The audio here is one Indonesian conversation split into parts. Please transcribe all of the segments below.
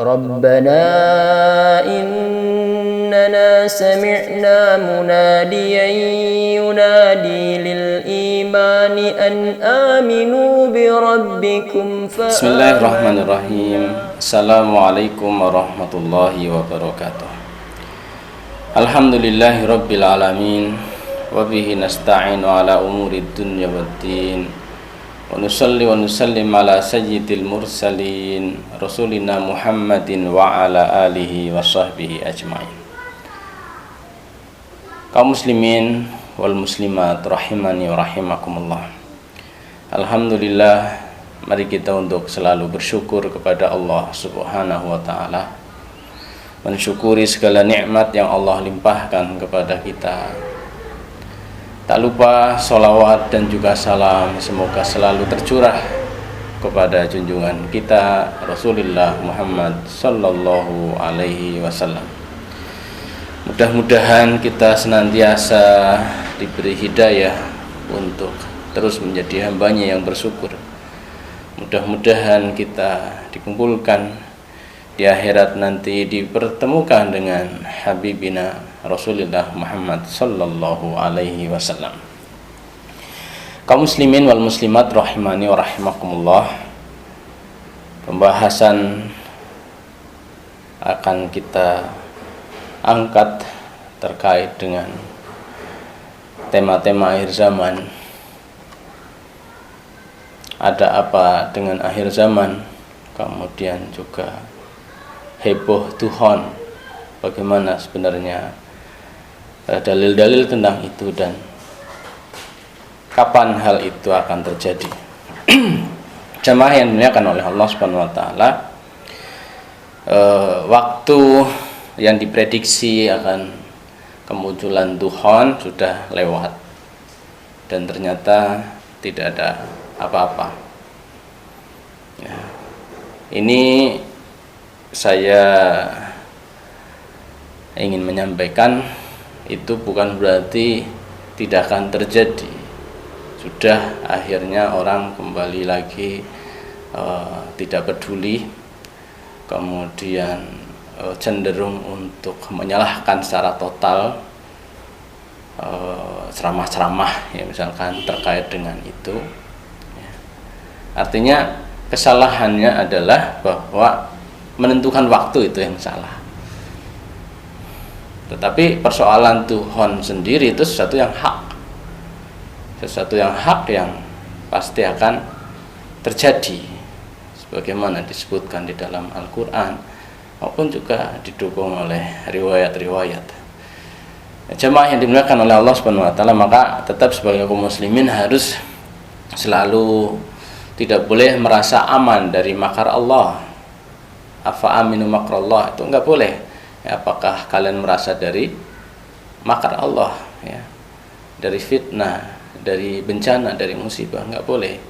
ربنا إننا سمعنا مناديا ينادي للإيمان أن آمنوا بربكم بسم الله الرحمن الرحيم. Assalamualaikum warahmatullahi wabarakatuh. Alhamdulillahi rabbil alamin, wa bihi nasta'inu ala umurid dunya waddin, wa nusalli wa nusallim ala sayyidil mursalin rasulina Muhammadin wa ala alihi wa sahbihi ajmain. Kaum muslimin wal muslimat rahimani wa rahimakumullah. Alhamdulillah, mari kita untuk selalu bersyukur kepada Allah Subhanahu wa ta'ala, mensyukuri segala nikmat yang Allah limpahkan kepada kita. Tak lupa sholawat dan juga salam semoga selalu tercurah kepada junjungan kita Rasulullah Muhammad sallallahu alaihi wasallam. Mudah-mudahan kita senantiasa diberi hidayah untuk terus menjadi hambanya yang bersyukur. Mudah-mudahan kita dikumpulkan di akhirat nanti, dipertemukan dengan Habibina Rasulullah Muhammad sallallahu alaihi wasallam. Kaum muslimin wal muslimat rahimani wa rahimakumullah. Pembahasan akan kita angkat terkait dengan tema-tema akhir zaman. Ada apa dengan akhir zaman? Kemudian juga heboh tuhon, bagaimana sebenarnya dalil-dalil tentang itu dan kapan hal itu akan terjadi. Jamaah yang dimuliakan oleh Allah Subhanahu wa taala, waktu yang diprediksi akan kemunculan tuhon sudah lewat dan ternyata tidak ada apa-apa. Ya, ini saya ingin menyampaikan itu bukan berarti tidak akan terjadi. Sudah akhirnya orang kembali lagi tidak peduli, kemudian cenderung untuk menyalahkan secara total, ceramah-ceramah ya misalkan terkait dengan itu. Artinya kesalahannya adalah bahwa menentukan waktu itu yang salah. Tetapi persoalan tuhon sendiri itu sesuatu yang hak. Sesuatu yang hak yang pasti akan terjadi sebagaimana disebutkan di dalam Al-Qur'an maupun juga didukung oleh riwayat-riwayat. Jemaah yang dimuliakan oleh Allah Subhanahu wa taala, maka tetap sebagai kaum muslimin harus selalu tidak boleh merasa aman dari makar Allah. Afa aminu makrallah, itu enggak boleh ya, apakah kalian merasa dari makar Allah ya, dari fitnah, dari bencana, dari musibah? Enggak boleh.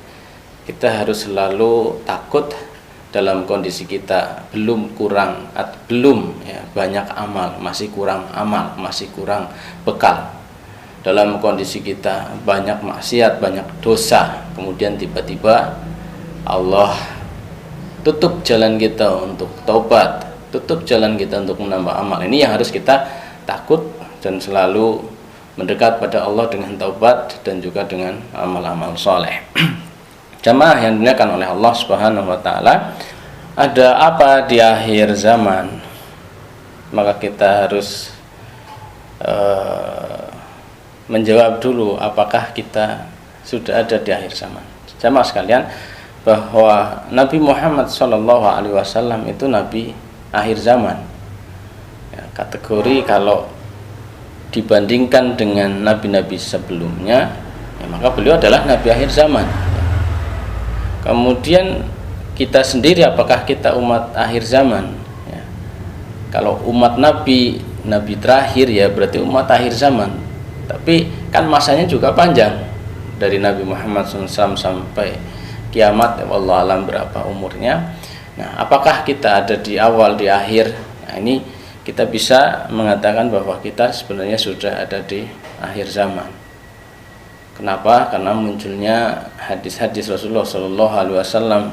Kita harus selalu takut dalam kondisi kita belum banyak amal, masih kurang amal, masih kurang bekal. Dalam kondisi kita banyak maksiat, banyak dosa, kemudian tiba-tiba Allah tutup jalan kita untuk taubat, tutup jalan kita untuk menambah amal. Ini yang harus kita takut dan selalu mendekat pada Allah dengan taubat dan juga dengan amal-amal soleh. Jamaah yang dimuliakan oleh Allah Subhanahu wa taala, ada apa di akhir zaman? Maka kita harus menjawab dulu, apakah kita sudah ada di akhir zaman. Jamaah sekalian, bahwa Nabi Muhammad SAW itu Nabi akhir zaman ya, kategori kalau dibandingkan dengan nabi-nabi sebelumnya ya, maka beliau adalah Nabi akhir zaman. Kemudian kita sendiri, apakah kita umat akhir zaman ya? Kalau umat Nabi terakhir ya berarti umat akhir zaman, tapi kan masanya juga panjang dari Nabi Muhammad SAW sampai kiamat, wallahu alam berapa umurnya. Nah, apakah kita ada di awal, di akhir? Nah, ini kita bisa mengatakan bahwa kita sebenarnya sudah ada di akhir zaman. Kenapa? Karena munculnya hadis-hadis Rasulullah SAW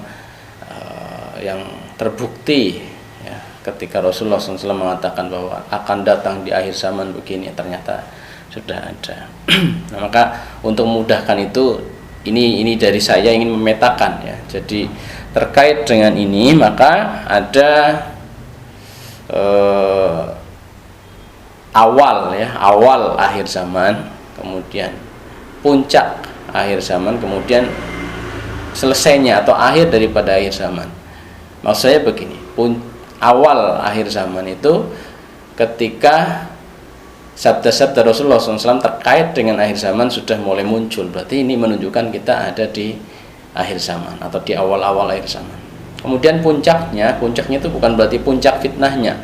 yang terbukti ya, ketika Rasulullah SAW mengatakan bahwa akan datang di akhir zaman begini, ternyata sudah ada. Nah, maka untuk memudahkan itu, ini dari saya ingin memetakan ya. Jadi terkait dengan ini maka ada awal akhir zaman, kemudian puncak akhir zaman, kemudian selesainya atau akhir daripada akhir zaman. Maksud saya begini, awal akhir zaman itu ketika sabda-sabda Rasulullah SAW terkait dengan akhir zaman sudah mulai muncul, berarti ini menunjukkan kita ada di akhir zaman atau di awal-awal akhir zaman. Kemudian puncaknya itu bukan berarti puncak fitnahnya,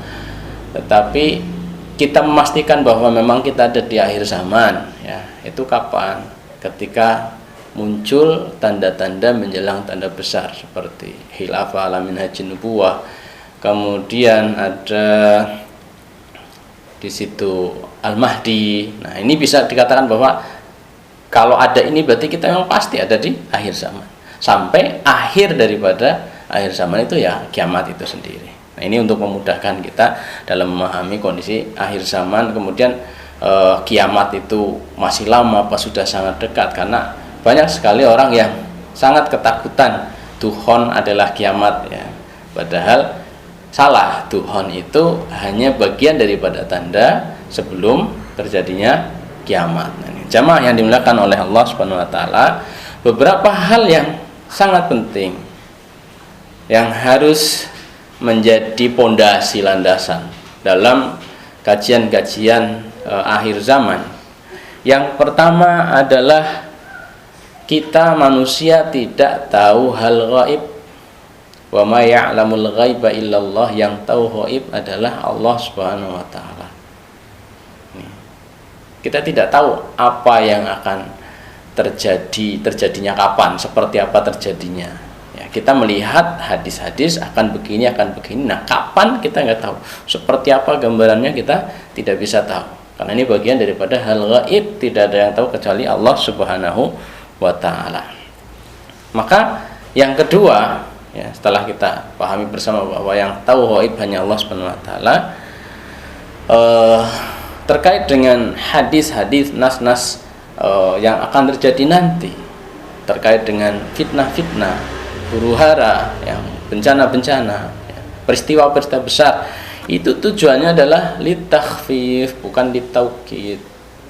tetapi kita memastikan bahwa memang kita ada di akhir zaman ya. Itu kapan? Ketika muncul tanda-tanda menjelang tanda besar seperti khilafah ala minhajin nubuwah, kemudian ada di situ Al-Mahdi. Nah, ini bisa dikatakan bahwa kalau ada ini berarti kita memang pasti ada di akhir zaman. Sampai akhir daripada akhir zaman itu ya kiamat itu sendiri. Nah, ini untuk memudahkan kita dalam memahami kondisi akhir zaman. Kemudian kiamat itu masih lama apa sudah sangat dekat, karena banyak sekali orang yang sangat ketakutan Tuhon adalah kiamat ya. Padahal salah, Tuhon itu hanya bagian daripada tanda sebelum terjadinya kiamat. Nah, ini jamaah yang dimuliakan oleh Allah Subhanahu wa taala, beberapa hal yang sangat penting yang harus menjadi pondasi landasan dalam kajian-kajian akhir zaman. Yang pertama adalah kita manusia tidak tahu hal gaib. Wa ma ya'lamul ghaiba illallah, yang tahu ghaib adalah Allah Subhanahu wa taala. Kita tidak tahu apa yang akan terjadinya kapan, seperti apa terjadinya. Ya, kita melihat hadis-hadis akan begini. Nah, kapan kita nggak tahu. Seperti apa gambarannya kita tidak bisa tahu. Karena ini bagian daripada hal gaib, tidak ada yang tahu kecuali Allah Subhanahu wa taala. Maka yang kedua, ya, setelah kita pahami bersama bahwa yang tahu ghaib hanya Allah Subhanahu wa taala, terkait dengan hadis-hadis nas-nas yang akan terjadi nanti, terkait dengan fitnah-fitnah, huru-hara, yang bencana-bencana, ya, peristiwa-peristiwa besar, itu tujuannya adalah litakhfif, bukan litaukid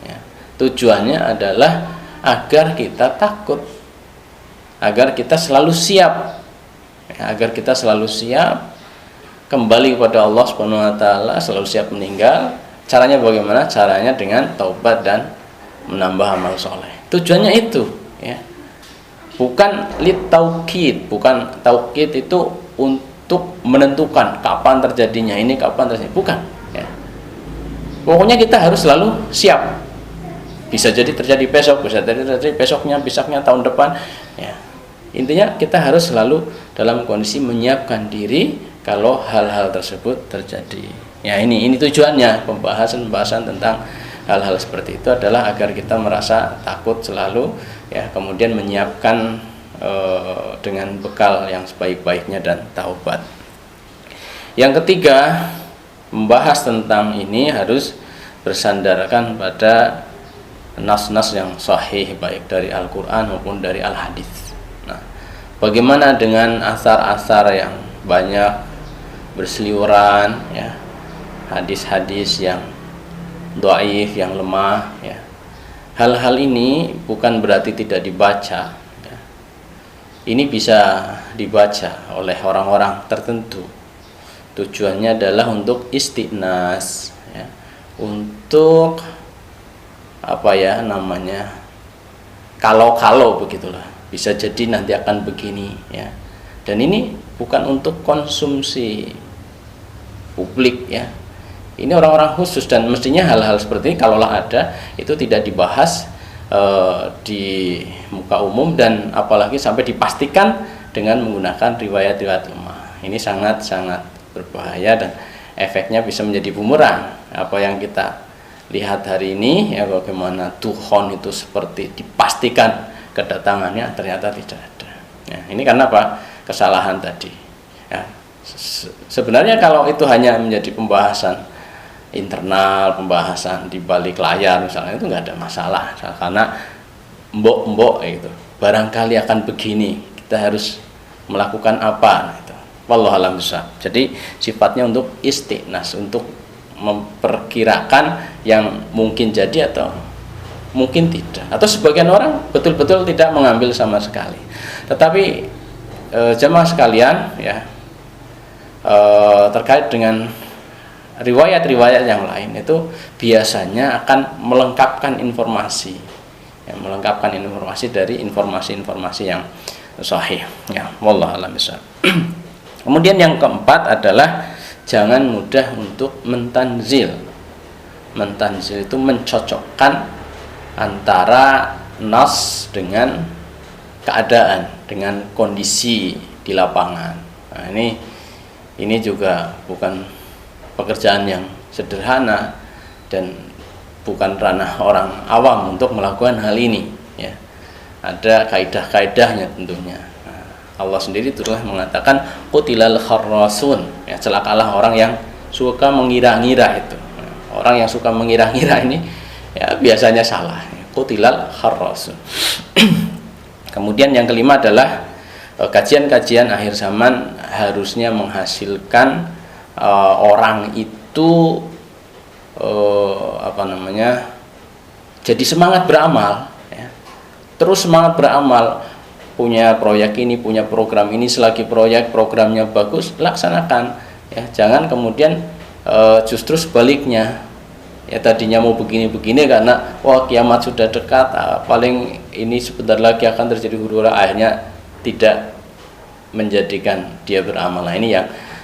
ya. Tujuannya adalah agar kita takut, agar kita selalu siap, agar kita selalu siap kembali kepada Allah Subhanahu wa taala, selalu siap meninggal. Caranya bagaimana? Caranya dengan taubat dan menambah amal soleh. Tujuannya itu ya. Bukan litaukid, bukan taukid itu untuk menentukan kapan terjadinya ini, kapan terjadinya, bukan ya. Pokoknya kita harus selalu siap. Bisa jadi terjadi besok, bisa terjadi besoknya, besoknya tahun depan ya. Intinya kita harus selalu dalam kondisi menyiapkan diri kalau hal-hal tersebut terjadi. Ya, ini tujuannya pembahasan tentang hal-hal seperti itu adalah agar kita merasa takut selalu ya, kemudian menyiapkan dengan bekal yang sebaik-baiknya dan taubat. Yang ketiga, membahas tentang ini harus bersandarkan pada nas-nas yang sahih, baik dari Al-Quran maupun dari Al-Hadis. Nah, bagaimana dengan asar-asar yang banyak berseliweran ya, hadis-hadis yang dhaif, yang lemah ya. Hal-hal ini bukan berarti tidak dibaca ya. Ini bisa dibaca oleh orang-orang tertentu. Tujuannya adalah untuk istiqnas ya, untuk apa ya namanya, kalau begitulah, bisa jadi nanti akan begini ya. Dan ini bukan untuk konsumsi publik ya. Ini orang-orang khusus, dan mestinya hal-hal seperti ini kalaulah ada itu tidak dibahas di muka umum, dan apalagi sampai dipastikan dengan menggunakan riwayat-riwayat lemah. Ini sangat-sangat berbahaya dan efeknya bisa menjadi bumerang. Apa yang kita lihat hari ini ya, bagaimana Tuhon itu seperti dipastikan kedatangannya, ternyata tidak ada ya. Ini karena apa? Kesalahan tadi ya. Sebenarnya kalau itu hanya menjadi pembahasan internal, pembahasan di balik layar misalnya, itu nggak ada masalah, karena mbok itu barangkali akan begini, kita harus melakukan apa itu. Wallahu a'lam bishawab. Jadi sifatnya untuk istiqnas, untuk memperkirakan yang mungkin jadi atau mungkin tidak, atau sebagian orang betul-betul tidak mengambil sama sekali. Tetapi jemaah sekalian ya, terkait dengan riwayat-riwayat yang lain itu biasanya akan melengkapkan informasi, ya, melengkapkan informasi dari informasi-informasi yang sahih, ya. Wallahu a'lam bishawab. Kemudian yang keempat adalah jangan mudah untuk mentanzil. Mentanzil itu mencocokkan antara nas dengan keadaan, dengan kondisi di lapangan. Nah, ini juga bukan pekerjaan yang sederhana dan bukan ranah orang awam untuk melakukan hal ini, ya. Ada kaidah-kaidahnya tentunya. Nah, Allah sendiri telah mengatakan qutilal kharrasun, ya, celakalah orang yang suka mengira-ngira itu. Nah, orang yang suka mengira-ngira ini ya biasanya salah. Qutilal kharrasun. Kemudian yang kelima adalah kajian-kajian akhir zaman harusnya menghasilkan orang itu jadi semangat beramal, ya. Terus semangat beramal, punya proyek ini, punya program ini, selagi programnya bagus laksanakan, ya. Jangan kemudian justru sebaliknya, ya, tadinya mau begini-begini karena wah kiamat sudah dekat, paling ini sebentar lagi akan terjadi huru-hara, akhirnya tidak menjadikan dia beramal. Nah, ini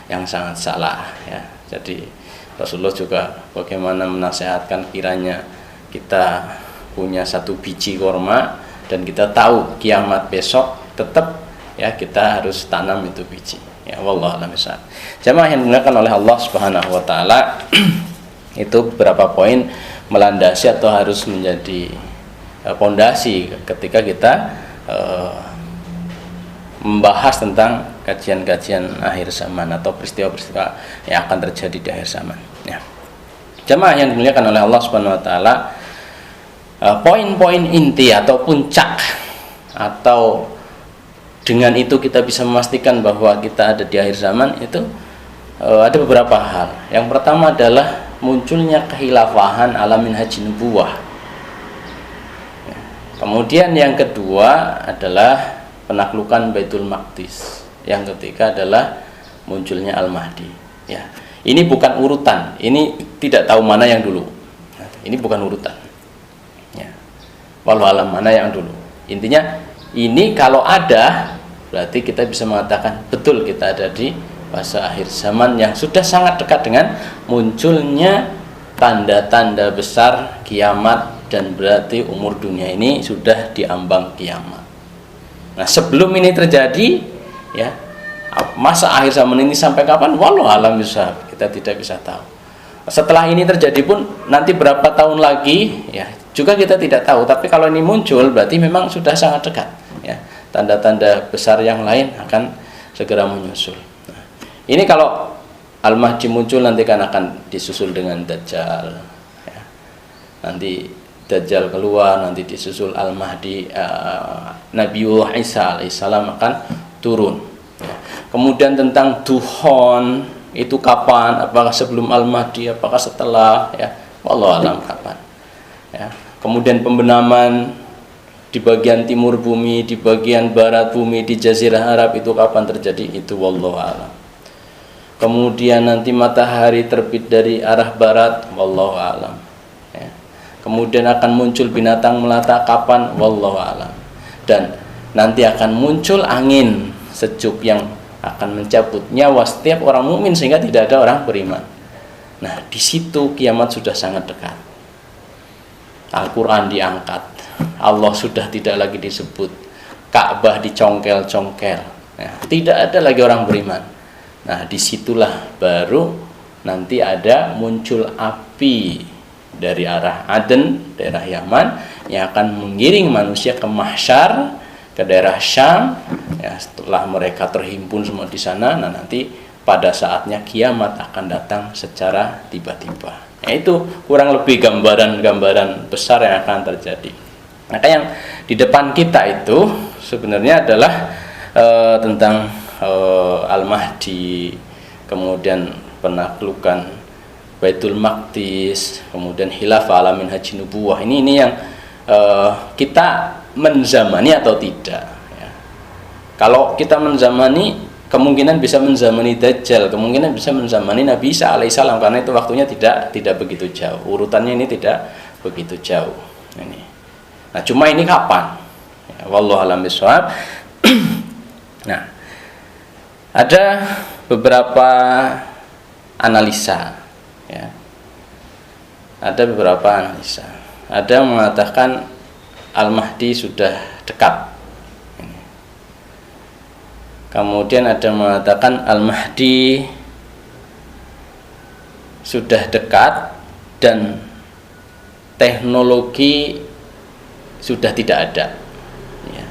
yang sangat salah, ya. Jadi Rasulullah juga bagaimana menasehatkan, kiranya kita punya satu biji korma dan kita tahu kiamat besok, tetap ya kita harus tanam itu biji, ya. Wallahu a'lam bishawab. Jamaah yang dimuliakan oleh Allah Subhanahu wa taala, itu beberapa poin melandasi atau harus menjadi pondasi ketika kita membahas tentang kajian-kajian akhir zaman atau peristiwa-peristiwa yang akan terjadi di akhir zaman, ya. Jamaah yang dimuliakan oleh Allah Subhanahu wa taala, poin-poin inti atau puncak, atau dengan itu kita bisa memastikan bahwa kita ada di akhir zaman, itu ada beberapa hal. Yang pertama adalah munculnya kehilafahan ala minhaj nubuwah. Kemudian yang kedua adalah penaklukan Baitul Maqdis. Yang ketiga adalah munculnya Al-Mahdi, ya. Ini bukan urutan, ini tidak tahu mana yang dulu. Ini bukan urutan, ya. Walau alam mana yang dulu. Intinya ini kalau ada, berarti kita bisa mengatakan betul kita ada di fase akhir zaman yang sudah sangat dekat dengan munculnya tanda-tanda besar kiamat, dan berarti umur dunia ini sudah diambang kiamat. Nah, sebelum ini terjadi, ya, masa akhir zaman ini sampai kapan? Wallahu a'lam bishawab, kita tidak bisa tahu. Setelah ini terjadi pun nanti berapa tahun lagi, ya, juga kita tidak tahu. Tapi kalau ini muncul berarti memang sudah sangat dekat, ya. Tanda-tanda besar yang lain akan segera menyusul. Nah, ini kalau Al-Mahdi muncul nanti kan akan disusul dengan Dajjal, ya. Nanti Dajjal keluar, nanti disusul Al-Mahdi, Nabiullah Isa alaihissalam akan turun, ya. Kemudian tentang duhon itu kapan? Apakah sebelum Al-Mahdi? Apakah setelah? Ya, wallahu alam kapan, ya. Kemudian pembenaman di bagian timur bumi, di bagian barat bumi, di Jazirah Arab itu kapan terjadi? Itu wallahu alam. Kemudian nanti matahari terbit dari arah barat, wallahu alam, ya. Kemudian akan muncul binatang melata kapan? Wallahu alam. Dan nanti akan muncul angin sejuk yang akan mencabut nyawa setiap orang mukmin sehingga tidak ada orang beriman. Nah, di situ kiamat sudah sangat dekat. Al-Quran diangkat, Allah sudah tidak lagi disebut, Ka'bah dicongkel-congkel, ya, tidak ada lagi orang beriman. Nah, disitulah baru nanti ada muncul api dari arah Aden, daerah Yaman, yang akan mengiring manusia ke mahsyar, ke daerah Syam, ya. Setelah mereka terhimpun semua di sana, nah nanti pada saatnya kiamat akan datang secara tiba-tiba. Nah, itu kurang lebih gambaran-gambaran besar yang akan terjadi. Maka yang di depan kita itu sebenarnya adalah tentang Al-Mahdi, kemudian penaklukan Baitul Maqdis, kemudian khilafah ala minhaj nubuwah. Ini yang kita menzamani atau tidak ya. Kalau kita menzamani, kemungkinan bisa menzamani Dajjal, kemungkinan bisa menzamani Nabi Isa alaihissalam, karena itu waktunya tidak begitu jauh, urutannya ini tidak begitu jauh ini. Nah, cuma ini kapan ya, wallahu a'lam bishawab. Nah, ada beberapa analisa ya. Ada beberapa analisa. Ada yang mengatakan Al-Mahdi sudah dekat. Kemudian ada yang mengatakan Al-Mahdi sudah dekat dan teknologi sudah tidak ada ya.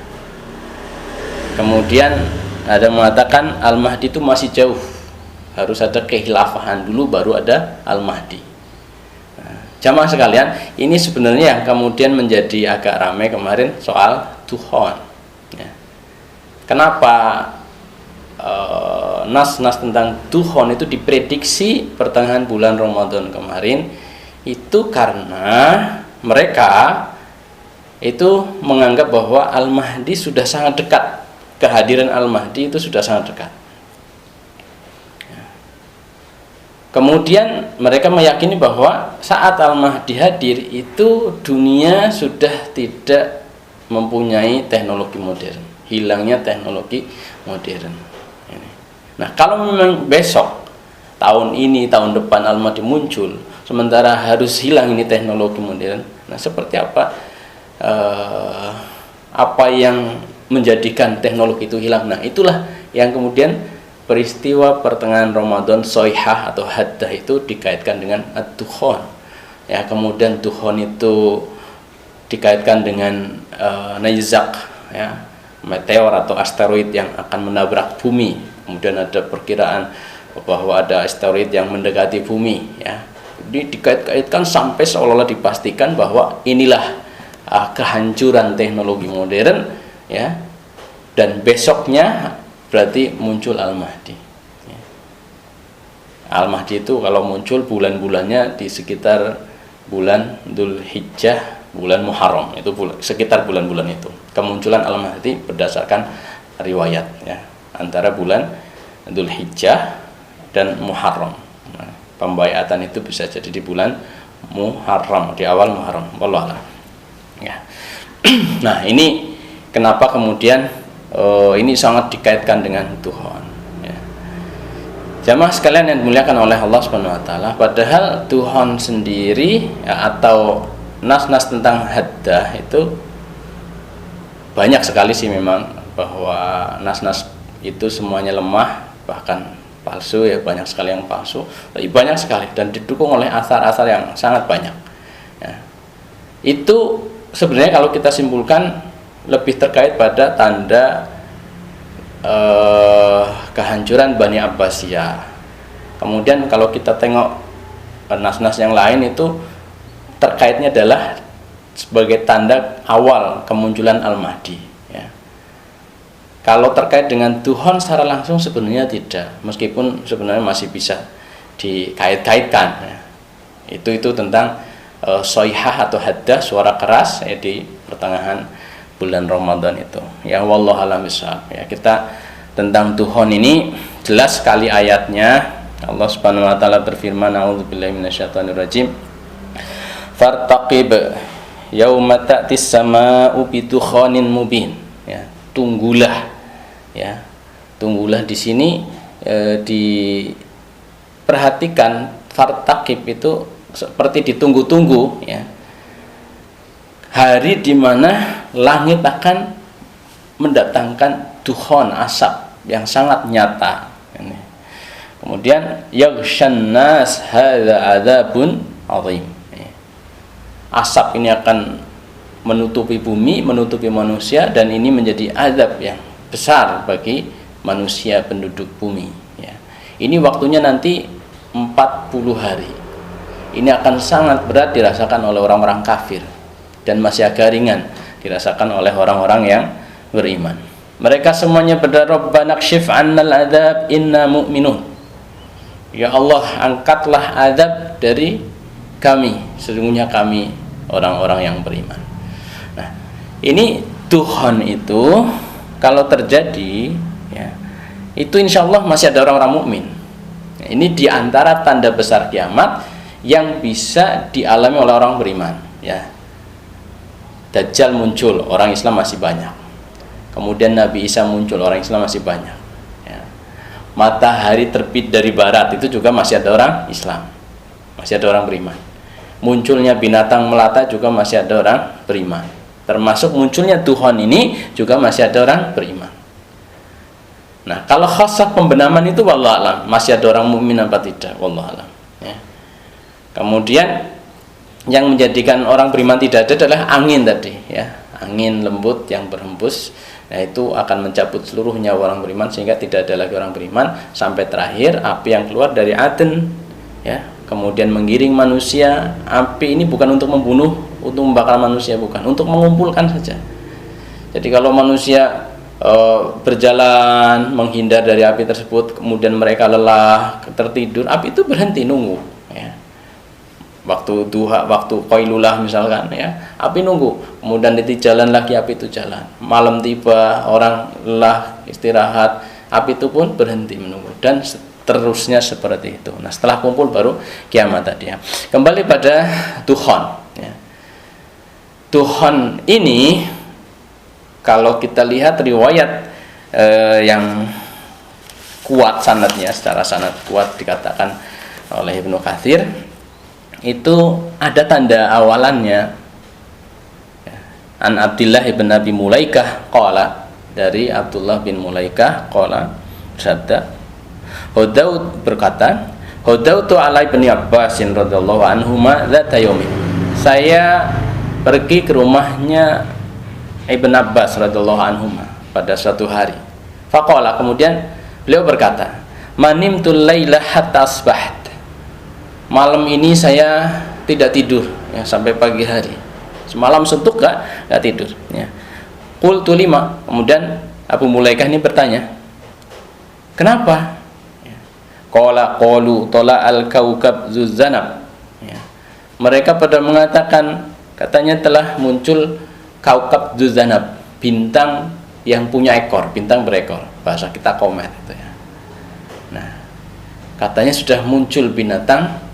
Kemudian ada yang mengatakan Al-Mahdi itu masih jauh, harus ada kekhilafahan dulu baru ada Al-Mahdi. Jamaah sekalian, ini sebenarnya yang kemudian menjadi agak ramai kemarin soal duhon ya. Kenapa nas-nas tentang duhon itu diprediksi pertengahan bulan Ramadan kemarin? Itu karena mereka itu menganggap bahwa Al-Mahdi sudah sangat dekat, kehadiran Al-Mahdi itu sudah sangat dekat. Kemudian mereka meyakini bahwa saat Al-Mahdi hadir itu dunia sudah tidak mempunyai teknologi modern, hilangnya teknologi modern. Nah, kalau memang besok, tahun ini, tahun depan Al-Mahdi muncul, sementara harus hilang ini teknologi modern, nah seperti apa yang menjadikan teknologi itu hilang? Nah, itulah yang kemudian peristiwa pertengahan Ramadan soihah atau haddah itu dikaitkan dengan ad-dukhon ya. Kemudian dukhon itu dikaitkan dengan nayzaq ya, meteor atau asteroid yang akan menabrak bumi. Kemudian ada perkiraan bahwa ada asteroid yang mendekati bumi ya. Ini dikait-kaitkan sampai seolah-olah dipastikan bahwa inilah kehancuran teknologi modern ya, dan besoknya berarti muncul Al-Mahdi ya. Al-Mahdi itu kalau muncul bulan-bulannya di sekitar bulan Dzulhijjah, bulan Muharram, itu sekitar bulan-bulan itu kemunculan Al-Mahdi berdasarkan riwayat ya, antara bulan Dzulhijjah dan Muharram. Nah, pembaiatan itu bisa jadi di bulan Muharram, di awal Muharram, wallahu a'lam ya. Nah, ini kenapa kemudian ini sangat dikaitkan dengan Tuhan ya. Jamaah sekalian yang dimuliakan oleh Allah Subhanahu wa taala, padahal Tuhan sendiri ya, atau nas-nas tentang haddah itu banyak sekali sih memang, bahwa nas-nas itu semuanya lemah, bahkan palsu ya, banyak sekali yang palsu, tapi banyak sekali dan didukung oleh asar-asar yang sangat banyak ya. Itu sebenarnya kalau kita simpulkan lebih terkait pada tanda kehancuran Bani Abbasiyah. Kemudian kalau kita tengok nas-nas yang lain itu terkaitnya adalah sebagai tanda awal kemunculan Al-Mahdi ya. Kalau terkait dengan Tuhan secara langsung sebenarnya tidak, meskipun sebenarnya masih bisa dikait-kaitkan ya. Itu tentang soihah atau haddah, suara keras ya, di pertengahan bulan Ramadan itu ya, wallahu a'lam bishawab ya. Kita tentang Tuhan ini jelas sekali ayatnya. Allah Subhanahu wa taala berfirman, a'udzubillahi minasyaitonir rajim, fartaqib yauma ta'tis samaa'u bidukhanin mubin ya. Tunggulah ya, tunggulah di sini diperhatikan, fartaqib itu seperti ditunggu-tunggu ya, hari di mana langit akan mendatangkan dukhon, asap yang sangat nyata ini. Kemudian yaghshan nas hadza adzabun azim, asap ini akan menutupi bumi, menutupi manusia, dan ini menjadi azab yang besar bagi manusia penduduk bumi ya. Ini waktunya nanti 40 hari. Ini akan sangat berat dirasakan oleh orang-orang kafir, dan masih agak ringan dirasakan oleh orang-orang yang beriman. Mereka semuanya berdoa, Rabbana kshif 'annal adzab inna mu'minun. Ya Allah, angkatlah azab dari kami, sesungguhnya kami orang-orang yang beriman. Nah, ini tuhon itu kalau terjadi, ya, itu insya Allah masih ada orang-orang mukmin. Nah, ini diantara tanda besar kiamat yang bisa dialami oleh orang beriman. Ya, Dajjal muncul, orang Islam masih banyak. Kemudian Nabi Isa muncul, orang Islam masih banyak. Ya. Matahari terbit dari barat, itu juga masih ada orang Islam, masih ada orang beriman. Munculnya binatang melata juga masih ada orang beriman. Termasuk munculnya Tuhan ini juga masih ada orang beriman. Nah, kalau khasah pembenaman itu wallahu alam, masih ada orang mukmin apa tidak, wallahu alam. Ya. Kemudian yang menjadikan orang beriman tidak ada adalah angin tadi, ya, angin lembut yang berhembus. Nah, itu akan mencabut seluruh nyawa orang beriman sehingga tidak ada lagi orang beriman, sampai terakhir api yang keluar dari Aden, ya, kemudian menggiring manusia. Api ini bukan untuk membunuh, untuk membakar manusia, bukan, untuk mengumpulkan saja. Jadi kalau manusia berjalan menghindar dari api tersebut, kemudian mereka lelah, tertidur, api itu berhenti nunggu, ya. Waktu duha, waktu qailulah misalkan, ya, api nunggu. Kemudian nanti jalan lagi, api itu jalan. Malam tiba, orang lelah istirahat, api itu pun berhenti menunggu, dan seterusnya seperti itu. Nah, setelah kumpul baru kiamat tadi, ya. Kembali pada Tuhon, ya. Tuhon ini kalau kita lihat riwayat yang kuat sanadnya, secara sanad kuat dikatakan oleh Ibnu Katsir, itu ada tanda awalannya. An Abdillah bin Abi Mulaikah qala, dari Abdullah bin Mulaikah qala, bersabda, Hudaud berkata, Hudautu ala ibni Abbasin radhiyallahu anhuma dzata yaumin. Saya pergi ke rumahnya Ibn Abbas radhiyallahu anhuma pada suatu hari. Faqala, kemudian beliau berkata, Manimtul laila hatta asbaht. Malam ini saya tidak tidur, ya, sampai pagi hari. Semalam suntuk gak tidur, ya. Qultu lima. Kemudian Abu Mulaikah ini bertanya, kenapa? Ya. Qala qalu tola al kaukab zuzanab. Ya. Mereka pada mengatakan, katanya telah muncul kaukab zuzanab, bintang yang punya ekor, bintang berekor. Bahasa kita komet itu, ya. Nah, katanya sudah muncul binatang,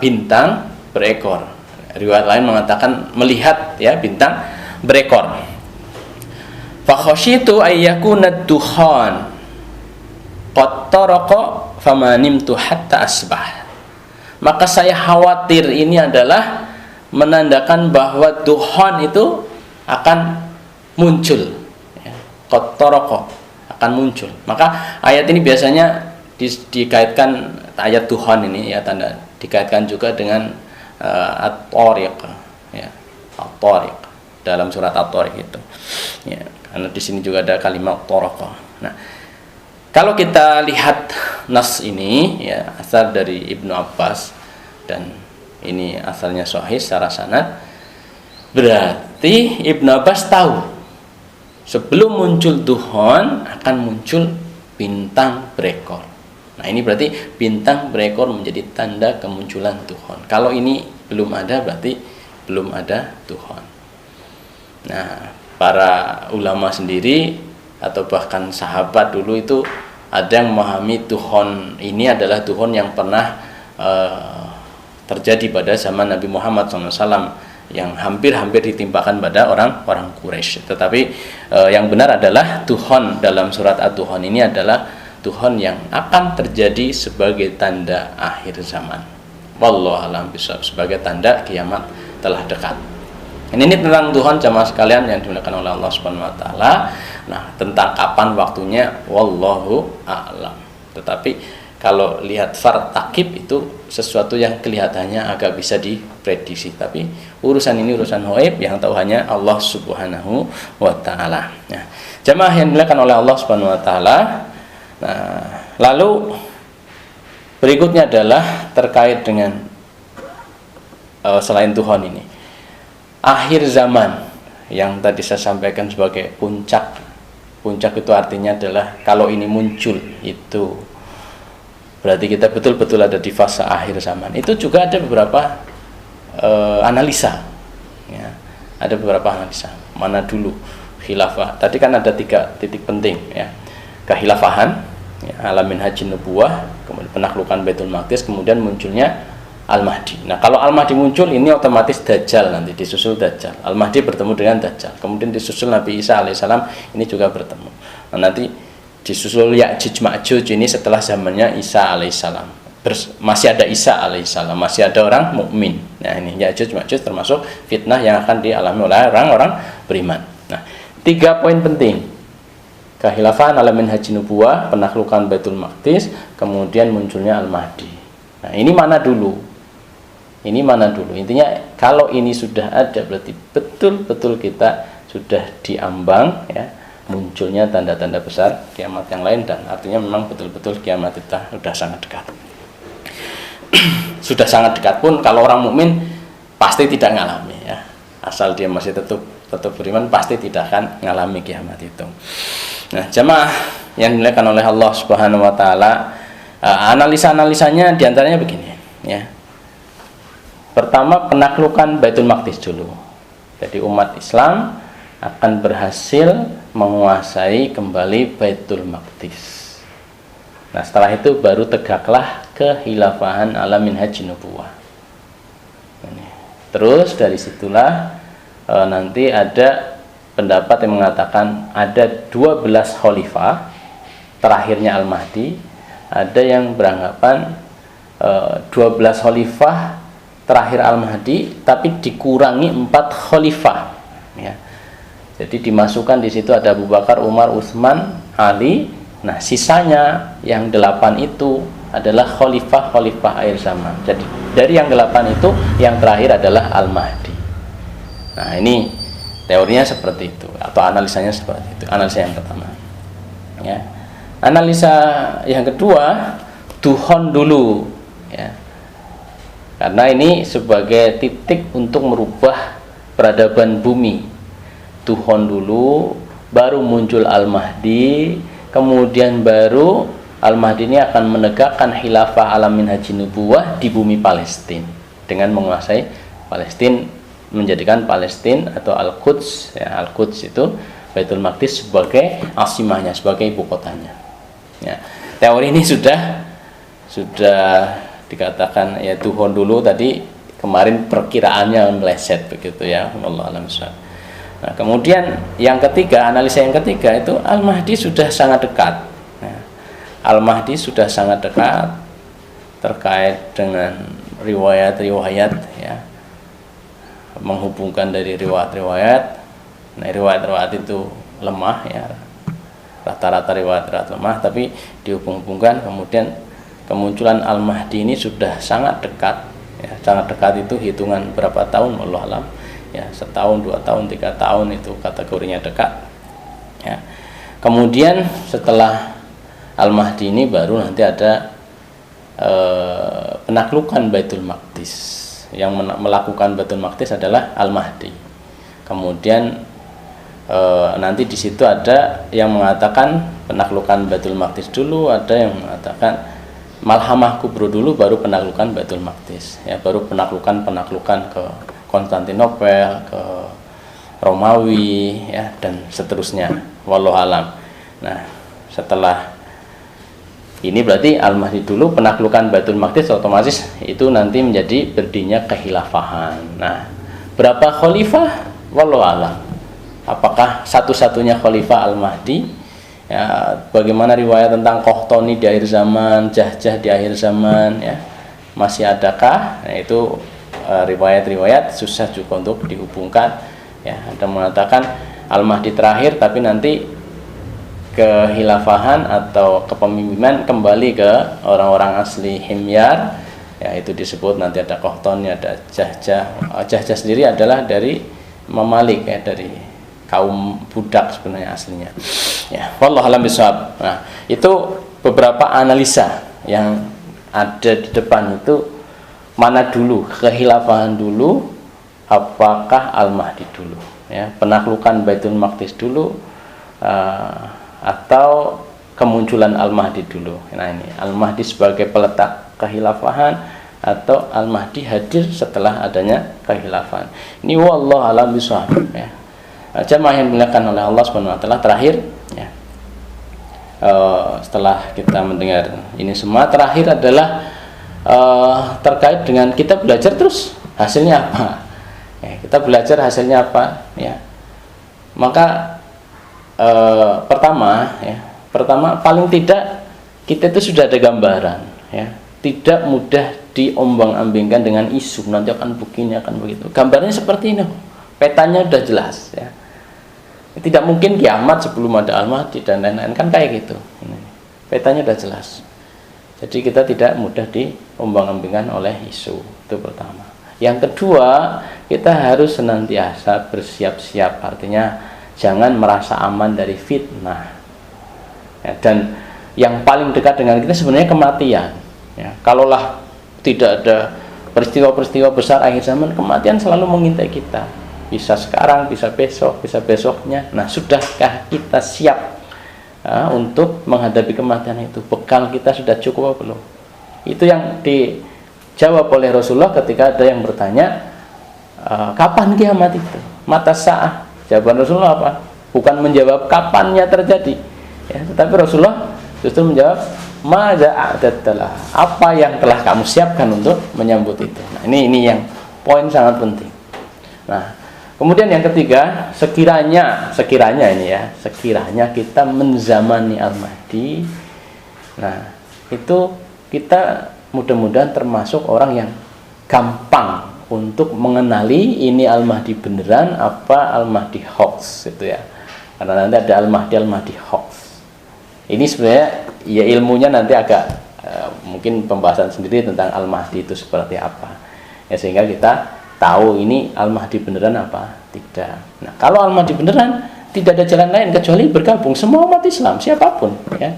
bintang berekor. Riwayat lain mengatakan melihat, ya, bintang berekor. Fa khasyitu ayyakuna duhan qad taraqa famanimtu hatta asbah. Maka saya khawatir ini adalah menandakan bahwa duhan itu akan muncul, ya, qad taraqa, akan muncul. Maka ayat ini biasanya dikaitkan, ayat Tuhan ini, ya, tanda dikaitkan juga dengan at-tariq, ya, at-tariq dalam surat at-tariq itu, ya, karena di sini juga ada kalimat taraqa. Nah, kalau kita lihat nas ini, ya, asal dari Ibnu Abbas, dan ini asalnya sahih secara sanad, berarti Ibnu Abbas tahu sebelum muncul Tuhan akan muncul bintang berekor. Nah, ini berarti bintang berekor menjadi tanda kemunculan Tuhan. Kalau ini belum ada, berarti belum ada Tuhan. Nah, para ulama sendiri atau bahkan sahabat dulu itu ada yang memahami Tuhan ini adalah Tuhan yang pernah terjadi pada zaman Nabi Muhammad SAW, yang hampir-hampir ditimpakan pada orang-orang Quraisy. Tetapi yang benar adalah Tuhan dalam surat At-Tuhan ini adalah Tuhan yang akan terjadi sebagai tanda akhir zaman. Wallahu a'lam bishawab, sebagai tanda kiamat telah dekat. Ini tentang Tuhan jamaah sekalian yang dimuliakan oleh Allah Subhanahu wa taala. Nah, tentang kapan waktunya wallahu a'lam. Tetapi kalau lihat fartakib itu sesuatu yang kelihatannya agak bisa diprediksi, tapi urusan ini urusan ghaib yang tahu hanya Allah Subhanahu wa taala. Nah, jamaah yang dimuliakan oleh Allah Subhanahu wa taala, nah, Lalu berikutnya adalah terkait dengan selain Tuhan ini, akhir zaman yang tadi saya sampaikan sebagai puncak. Puncak itu artinya adalah kalau ini muncul itu berarti kita betul-betul ada di fase akhir zaman. Itu juga ada beberapa analisa, ya. Ada beberapa analisa. Mana dulu khilafah? Tadi kan ada 3 titik penting, ya. Kehilafahan, ya, alamin haji nubuwah, kemudian penaklukan Baitul Maqdis, kemudian munculnya Al-Mahdi. Nah, kalau Al-Mahdi muncul, ini otomatis Dajjal, nanti disusul Dajjal. Al-Mahdi bertemu dengan Dajjal, kemudian disusul Nabi Isa alaihissalam, ini juga bertemu. Nah, nanti disusul Ya'juj Ma'juj, ini setelah zamannya Isa alaihissalam. Masih ada Isa alaihissalam, masih ada orang mukmin. Nah, ini Ya'juj Ma'juj termasuk fitnah yang akan dialami oleh orang-orang beriman. Nah, 3 poin penting. Kekhilafan, alamin haji nubuwah, penaklukan Baitul Maqdis, kemudian munculnya Al-Mahdi. Nah, ini mana dulu? Ini mana dulu? Intinya kalau ini sudah ada berarti betul-betul kita sudah diambang, ya, munculnya tanda-tanda besar kiamat yang lain, dan artinya memang betul-betul kiamat kita sudah sangat dekat. Sudah sangat dekat pun kalau orang mukmin pasti tidak ngalami, ya. Asal dia masih tetap beriman pasti tidak akan ngalami kiamat itu. Nah, jemaah yang dimuliakan oleh Allah Subhanahu wa taala, analisa-analisanya diantaranya begini, ya. Pertama, penaklukan Baitul Maqdis dulu. Jadi umat Islam akan berhasil menguasai kembali Baitul Maqdis. Nah, setelah itu baru tegaklah kehilafahan alamin haji nubuwah. Terus dari situlah nanti ada pendapat yang mengatakan ada 12 khalifah terakhirnya Al-Mahdi. Ada yang beranggapan 12 khalifah terakhir Al-Mahdi, tapi dikurangi 4 khalifah, ya. Jadi dimasukkan di situ ada Abu Bakar, Umar, Utsman, Ali. Nah, sisanya yang 8 itu adalah khalifah-khalifah akhir zaman. Jadi dari yang 8 itu yang terakhir adalah Al-Mahdi. Nah, ini teorinya seperti itu, atau analisanya seperti itu. Analisa yang pertama, ya. Analisa yang kedua, Tuhon dulu, ya. Karena ini sebagai titik untuk merubah peradaban bumi. Tuhon dulu, baru muncul Al-Mahdi, kemudian baru Al-Mahdi ini akan menegakkan khilafah alamin haji nubuwah di bumi Palestina dengan menguasai Palestina, menjadikan Palestina atau Al-Quds, ya, Al-Quds itu Baitul Maqdis sebagai asimahnya, sebagai ibu kotanya, ya. Teori ini sudah dikatakan, ya, Tuhon dulu tadi kemarin perkiraannya meleset begitu, ya. Wallahu a'lam bishawab. Nah, kemudian yang ketiga, analisa yang ketiga itu Al-Mahdi sudah sangat dekat. Nah, Al-Mahdi sudah sangat dekat terkait dengan riwayat-riwayat, ya, menghubungkan dari riwayat-riwayat. Nah, riwayat-riwayat itu lemah, ya, rata-rata riwayat lemah, tapi dihubung-hubungkan, kemudian kemunculan Al-Mahdi ini sudah sangat dekat, ya. Sangat dekat itu hitungan berapa tahun, wallahu alam, ya, 1 tahun, 2 tahun, 3 tahun itu kategorinya dekat, ya. Kemudian setelah Al-Mahdi ini baru nanti ada penaklukan Baitul Maqdis. Yang melakukan Baitul Maqdis adalah Al-Mahdi. Kemudian nanti di situ ada yang mengatakan penaklukan Baitul Maqdis dulu, ada yang mengatakan Malhamah Kubro dulu, baru penaklukan Baitul Maqdis, ya, baru penaklukan ke Konstantinopel, ke Romawi, ya, dan seterusnya, wallahu alam. Nah, setelah ini berarti Al-Mahdi dulu, penaklukan Baitul Maqdis, otomatis itu nanti menjadi berdirinya kehilafahan. Nah, berapa khalifah? Wallahu alam. Apakah satu-satunya khalifah Al-Mahdi? Ya, bagaimana riwayat tentang Qahtani di akhir zaman, Jahjah di akhir zaman, ya, masih adakah? Nah, itu riwayat-riwayat susah juga untuk dihubungkan, ya. Ada mengatakan Al-Mahdi terakhir, tapi nanti kehilafahan atau kepemimpinan kembali ke orang-orang asli Himyar, ya, itu disebut nanti ada Qahtani, ada Jahjah. Jahjah sendiri adalah dari Mamalik, ya, dari kaum budak sebenarnya aslinya, ya. Wallahu a'lam bishawab. Nah, itu beberapa analisa yang ada di depan itu, mana dulu, kekhilafahan dulu, apakah Al-Mahdi dulu, ya, penaklukan Baitul Maqdis dulu, atau kemunculan Al-Mahdi dulu. Nah ini Al-Mahdi sebagai peletak kekhilafahan atau Al-Mahdi hadir setelah adanya kekhilafahan. Ini wallahu a'lam bishawab, ya. Jamaah yang dimuliakan oleh Allah Subhanahu wa taala, terakhir, ya, setelah kita mendengar ini semua, terakhir adalah terkait dengan kita belajar terus hasilnya apa, ya, kita belajar hasilnya apa, ya. Maka pertama paling tidak kita itu sudah ada gambaran, ya, tidak mudah diombang-ambingkan dengan isu nanti akan begini akan begitu. Gambarnya seperti ini, petanya sudah jelas, ya. Tidak mungkin kiamat sebelum ada Al-Mahdi dan lain-lain, kan kayak gitu. Petanya sudah jelas. Jadi kita tidak mudah diombang-ambingkan oleh isu, itu pertama. Yang kedua, kita harus senantiasa bersiap-siap, artinya jangan merasa aman dari fitnah, ya, dan yang paling dekat dengan kita sebenarnya kematian, ya. Kalaulah tidak ada peristiwa-peristiwa besar akhir zaman, kematian selalu mengintai kita, bisa sekarang, bisa besok, bisa besoknya. Nah, sudahkah kita siap untuk menghadapi kematian itu? Bekal kita sudah cukup apa belum? Itu yang dijawab oleh Rasulullah ketika ada yang bertanya, kapan kiamat itu? Mata sa'ah. Jawaban Rasulullah apa? Bukan menjawab kapannya terjadi, ya, tetapi Rasulullah justru menjawab, madza a'dadtalah, apa yang telah kamu siapkan untuk menyambut itu. Nah, ini yang poin sangat penting. Nah, kemudian yang ketiga, sekiranya ini, ya, sekiranya kita menzamani Al-Mahdi, nah, itu kita mudah-mudahan termasuk orang yang gampang untuk mengenali ini Al-Mahdi beneran apa Al-Mahdi hoax, gitu ya. Karena nanti ada Al-Mahdi hoax. Ini sebenarnya ya ilmunya nanti agak mungkin pembahasan sendiri tentang Al-Mahdi itu seperti apa, ya, sehingga kita tahu ini Al-Mahdi beneran apa tidak. Nah, kalau Al-Mahdi beneran, tidak ada jalan lain kecuali bergabung semua umat Islam, siapapun, ya,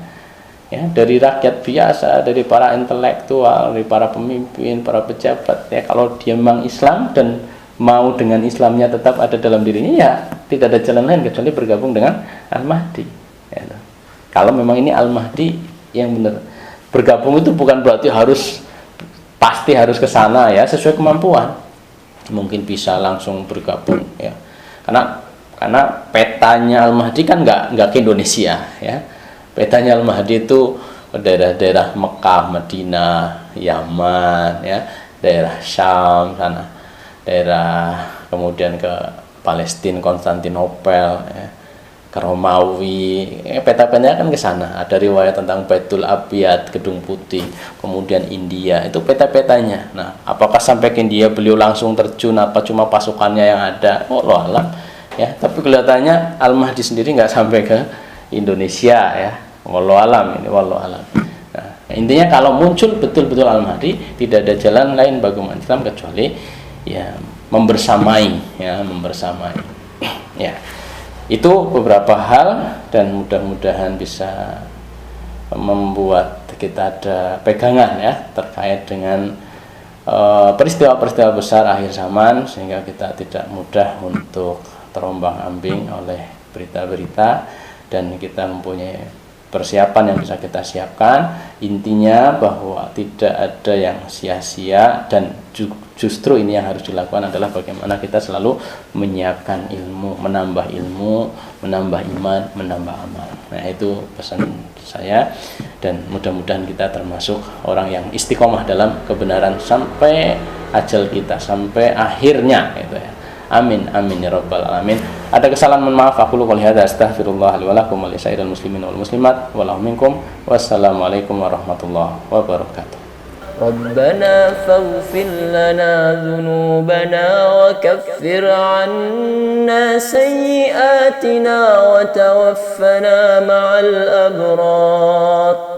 dari rakyat biasa, dari para intelektual, dari para pemimpin, para pejabat, ya, kalau dia memang Islam dan mau dengan Islamnya tetap ada dalam dirinya, ya tidak ada jalan lain kecuali bergabung dengan Al-Mahdi, ya. Kalau memang ini Al-Mahdi yang benar, bergabung itu bukan berarti pasti harus ke sana, ya, sesuai kemampuan. Mungkin bisa langsung bergabung, ya, karena petanya Al-Mahdi kan nggak ke Indonesia, ya. Petanya Al-Mahdi itu daerah-daerah Mekah, Madinah, Yaman, ya, daerah Syam sana, daerah kemudian ke Palestina, Konstantinopel, ya, ke Romawi, peta-petanya kan ke sana. Ada riwayat tentang Baitul Abyad, Gedung Putih, kemudian India, itu peta-petanya. Nah, apakah sampai ke India beliau langsung terjun, apa cuma pasukannya yang ada? Wallahu alam, ya. Tapi kelihatannya Al-Mahdi sendiri nggak sampai ke Indonesia, ya. Wallahu alam, ini wallahu alam. Nah, intinya kalau muncul betul-betul Al-Mahdi, tidak ada jalan lain bagi umat Islam kecuali, ya, membersamai, ya, ya. Itu beberapa hal, dan mudah-mudahan bisa membuat kita ada pegangan, ya, terkait dengan peristiwa-peristiwa besar akhir zaman, sehingga kita tidak mudah untuk terombang-ambing oleh berita-berita, dan kita mempunyai persiapan yang bisa kita siapkan. Intinya bahwa tidak ada yang sia-sia, dan justru ini yang harus dilakukan adalah bagaimana kita selalu menyiapkan ilmu, menambah iman, menambah amal. Nah, itu pesan saya, dan mudah-mudahan kita termasuk orang yang istiqomah dalam kebenaran sampai ajal kita, sampai akhirnya, gitu ya. Amin amin ya rabbal alamin. Ada kesalahan, mohon maaf. Aku qouli hadza astaghfirullah li wa lakum wa li sairil muslimin wal muslimat wa lahum minkum. Wassalamualaikum warahmatullahi wabarakatuh. ربنا فاغفر لنا ذنوبنا وكفر عنا سيئاتنا وتوفنا مع الأبرار